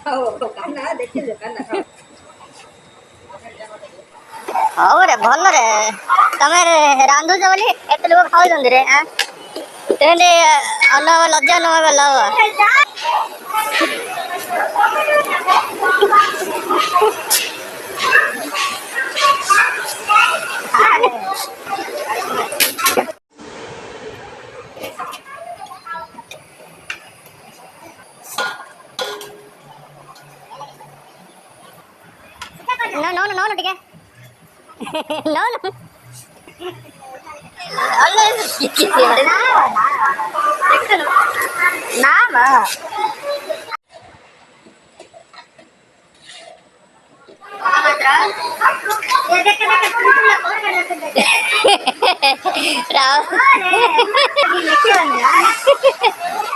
କାହ୍ନା ଦେଖିଲେ କାହ୍ନା ଖାଅ ହଉ ରେ ଭଲ ରେ ତମେ ରାନ୍ଧୁଛ ବୋଲି ଏତେ ଲୋକ ଖାଉଛନ୍ତି ରେ ସେମିତି ଅନୁଭବ ଲଜ୍ଜା ଅନୁଭବ କଲ ନଉନୁ ଟିକେ ନଉନୁ ନା ବା ରାହୁଲ